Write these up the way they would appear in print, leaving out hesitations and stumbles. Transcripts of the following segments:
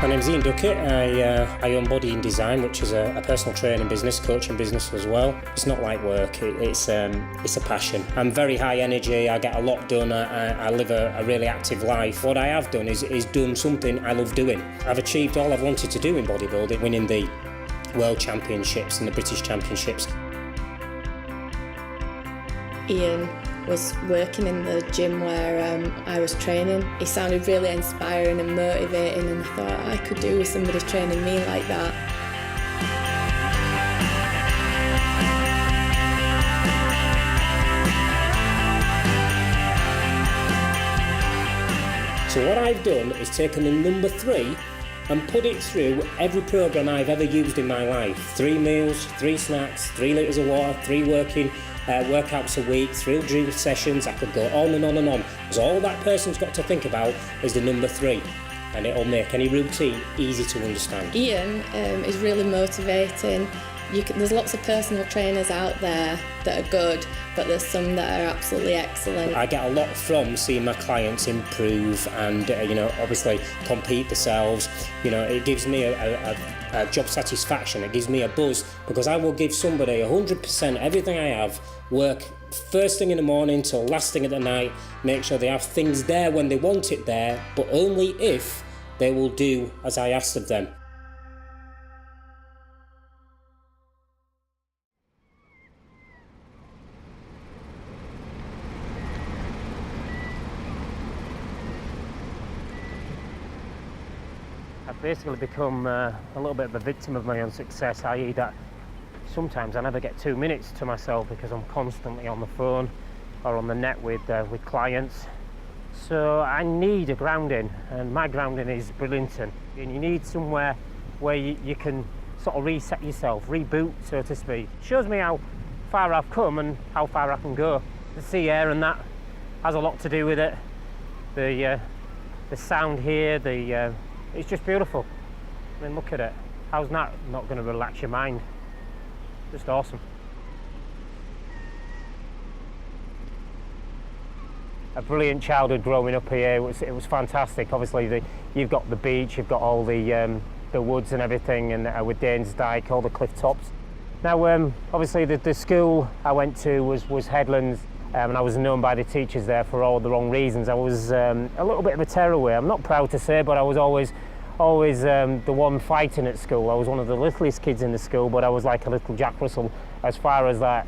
My name's Ian Duckett. I own Body and Design, which is a personal training business, coaching business as well. It's not like work, it's a passion. I'm very high energy, I get a lot done, I live a really active life. What I have done is done something I love doing. I've achieved all I've wanted to do in bodybuilding, winning the World Championships and the British Championships. Ian was working in the gym where I was training. He sounded really inspiring and motivating, and I thought I could do with somebody training me like that. So what I've done is taken the number 3 and put it through every programme I've ever used in my life. 3 meals, 3 snacks, 3 litres of water, 3 workouts a week, 3 drill sessions. I could go on and on and on. So all that person's got to think about is the number 3, and it'll make any routine easy to understand. Ian is really motivating. There's lots of personal trainers out there that are good, but there's some that are absolutely excellent. I get a lot from seeing my clients improve and obviously compete themselves. It gives me a job satisfaction. It gives me a buzz, because I will give somebody 100% everything I have, work first thing in the morning till last thing at the night, make sure they have things there when they want it there, but only if they will do as I asked of them. I've basically become a little bit of a victim of my own success, i.e. that sometimes I never get 2 minutes to myself because I'm constantly on the phone or on the net with clients. So I need a grounding, and my grounding is Bridlington. And you need somewhere where you can sort of reset yourself, reboot, so to speak. It shows me how far I've come and how far I can go. The sea air and that has a lot to do with it. The sound here, it's just beautiful. I mean, look at it. How's that not going to relax your mind? Just awesome. A brilliant childhood growing up here. It was fantastic. Obviously, you've got the beach, you've got all the woods and everything, and with Danes Dyke, all the cliff tops. Now, obviously, the school I went to was Headlands, and I was known by the teachers there for all the wrong reasons. I was a little bit of a tearaway. I'm not proud to say, but I was always the one fighting at school. I was one of the littlest kids in the school, but I was like a little Jack Russell as far as that.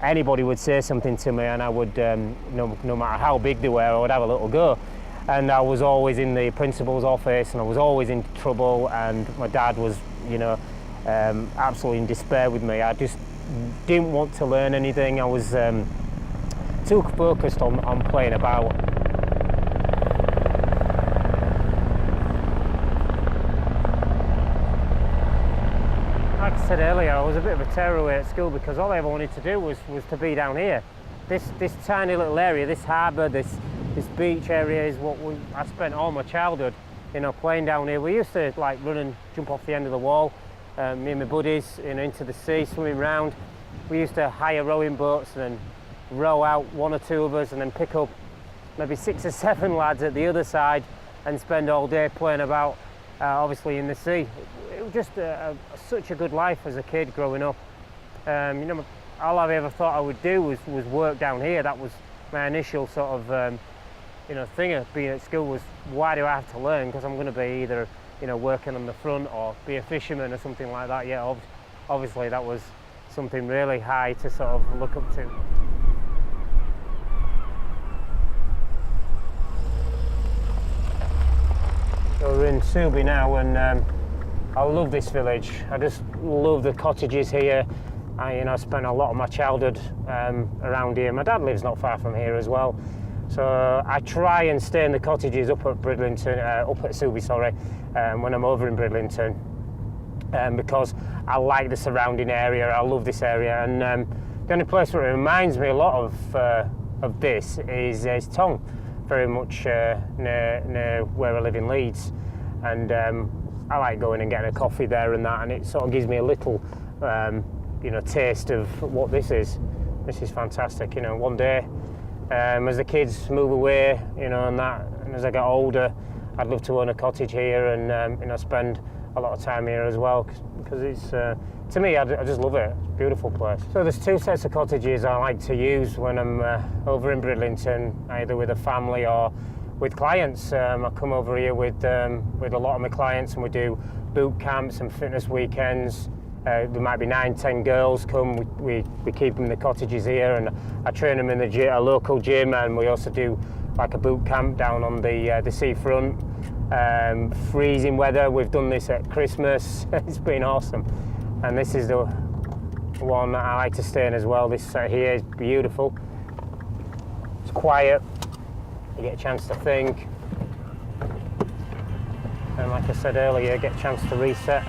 Anybody would say something to me, and I would, no matter how big they were, I would have a little go. And I was always in the principal's office, and I was always in trouble, and my dad was, absolutely in despair with me. I just didn't want to learn anything. I was too focused on playing about. Like I said earlier, I was a bit of a tearaway at school because all I ever wanted to do was to be down here. This tiny little area, this harbour, this beach area is what I spent all my childhood, playing down here. We used to like run and jump off the end of the wall, me and my buddies, into the sea, swimming round. We used to hire rowing boats and then row out 1 or 2 of us and then pick up maybe 6 or 7 lads at the other side and spend all day playing about, obviously in the sea. It was just such a good life as a kid growing up. All I've ever thought I would do was work down here. That was my initial sort of thing of being at school, was why do I have to learn? Because I'm going to be either working on the front or be a fisherman or something like that. Yeah, obviously that was something really high to sort of look up to. So we're in Subi now, and I love this village. I just love the cottages here. I spent a lot of my childhood around here. My dad lives not far from here as well. So I try and stay in the cottages up at Bridlington, up at Subi, sorry, when I'm over in Bridlington, because I like the surrounding area. I love this area, and the only place where it reminds me a lot of this is Tong, very much near where I live in Leeds, and I like going and getting a coffee there and that, and it sort of gives me a little taste of what this is. This is fantastic. One day As the kids move away, you know, and as I get older, I'd love to own a cottage here and you know, spend a lot of time here as well, because it's to me, I just love it. It's a beautiful place. So there's two sets of cottages I like to use when I'm over in Bridlington, either with a family or with clients. I come over here with a lot of my clients, and we do boot camps and fitness weekends. There might be 9-10 girls come. We keep them in the cottages here, and I train them in a local gym, and we also do like a boot camp down on the seafront. Freezing weather. We've done this at Christmas. It's been awesome. And this is the one that I like to stay in as well. This set here is beautiful. It's quiet. You get a chance to think. And like I said earlier, get a chance to reset.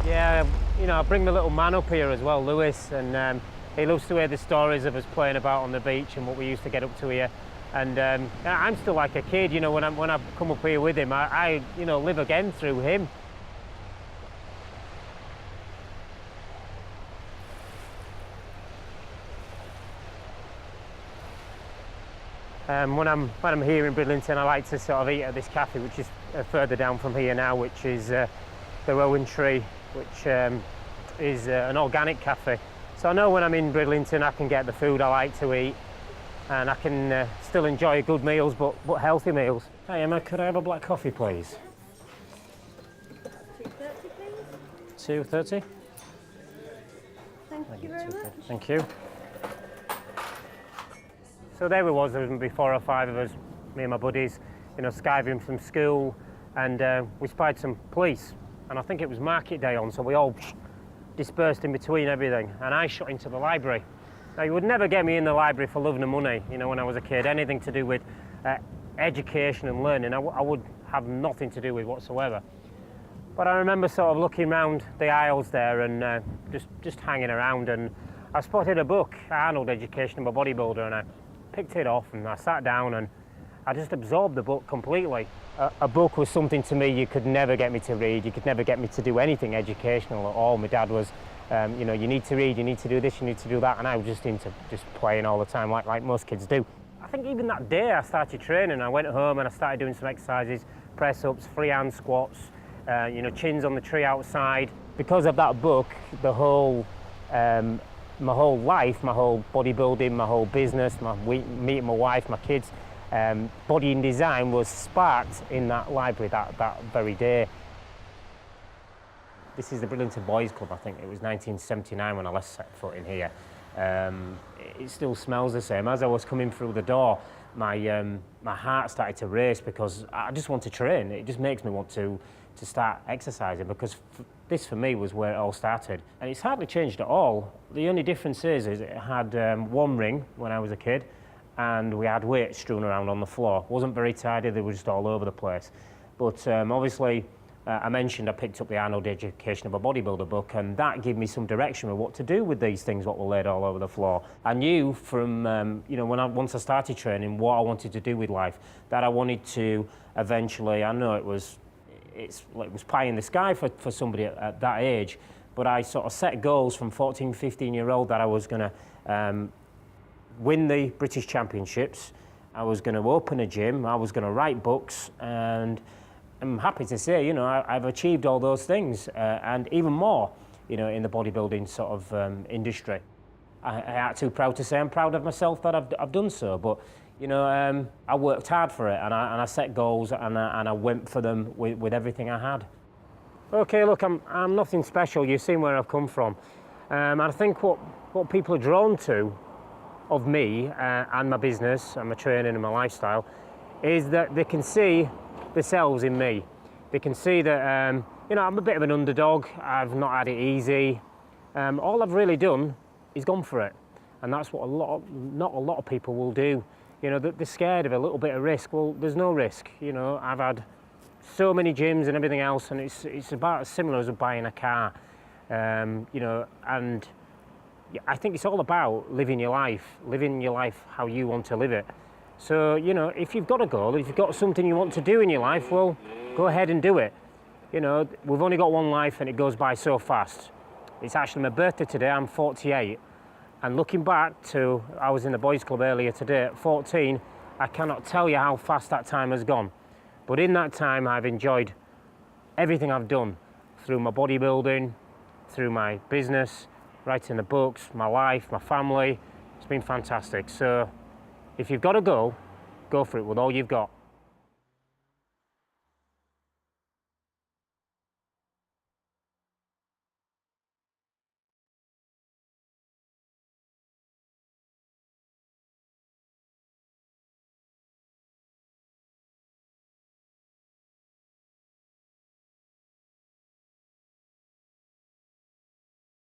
Yeah, you know, I bring my little man up here as well, Lewis, and he loves to hear the stories of us playing about on the beach and what we used to get up to here. And I'm still like a kid, you know, when I come up here with him, I you know, live again through him. When I'm here in Bridlington, I like to sort of eat at this cafe, which is further down from here now, which is the Rowan Tree, which is an organic cafe. So I know when I'm in Bridlington, I can get the food I like to eat, and I can still enjoy good meals, but healthy meals. Hey Emma, could I have a black coffee, please? 2.30, please. 2.30. Thank you very much. Thank you. So there we was, there was before 4 or 5 of us, me and my buddies, you know, skiving from school, and we spied some police, and I think it was market day on, so we all dispersed in between everything, and I shot into the library. Now, you would never get me in the library for love nor money, you know, when I was a kid. Anything to do with education and learning, I would have nothing to do with whatsoever. But I remember sort of looking around the aisles there and just hanging around, and I spotted a book, Arnold, Education of a Bodybuilder, and I picked it off and I sat down and I just absorbed the book completely. A book was something to me you could never get me to read. You could never get me to do anything educational at all. My dad was, you know, you need to read, you need to do this, you need to do that, and I was just into just playing all the time, like most kids do. I think even that day I started training. I went home and I started doing some exercises, press-ups, freehand squats, you know, chins on the tree outside. Because of that book, the whole, my whole life, my whole bodybuilding, my whole business, meeting my wife, my kids, body and design was sparked in that library that very day. This is the Bridlington Boys Club. I think it was 1979 when I last set foot in here. It still smells the same. As I was coming through the door, my heart started to race because I just want to train. It just makes me want to start exercising, because this for me was where it all started. And it's hardly changed at all. The only difference is it had one ring when I was a kid, and we had weights strewn around on the floor. Wasn't very tidy, they were just all over the place. But obviously, I mentioned I picked up the Arnold Education of a Bodybuilder book, and that gave me some direction of what to do with these things what were laid all over the floor. I knew from, you know, once I started training, what I wanted to do with life, that I wanted to eventually, I know it was pie in the sky for somebody at that age, but I sort of set goals from 14, 15-year-old that I was going to win the British Championships, I was going to open a gym, I was going to write books, and I'm happy to say, you know, I've achieved all those things and even more, you know, in the bodybuilding sort of industry. I aren't too proud to say I'm proud of myself that I've done so, but you know, I worked hard for it, and I set goals, and I went for them with everything I had. Okay, look, I'm nothing special. You've seen where I've come from, and I think what people are drawn to of me and my business and my training and my lifestyle is that they can see themselves in me. They can see that, you know, I'm a bit of an underdog. I've not had it easy. All I've really done is gone for it. And that's what not a lot of people will do. You know, they're scared of a little bit of risk. Well, there's no risk. You know, I've had so many gyms and everything else, and it's about as similar as buying a car. You know, and I think it's all about living your life how you want to live it. So, you know, if you've got a goal, if you've got something you want to do in your life, well, go ahead and do it. You know, we've only got one life and it goes by so fast. It's actually my birthday today, I'm 48. And looking back to, I was in the boys club earlier today at 14, I cannot tell you how fast that time has gone. But in that time, I've enjoyed everything I've done through my bodybuilding, through my business, writing the books, my life, my family. It's been fantastic. So if you've got a goal, go for it with all you've got.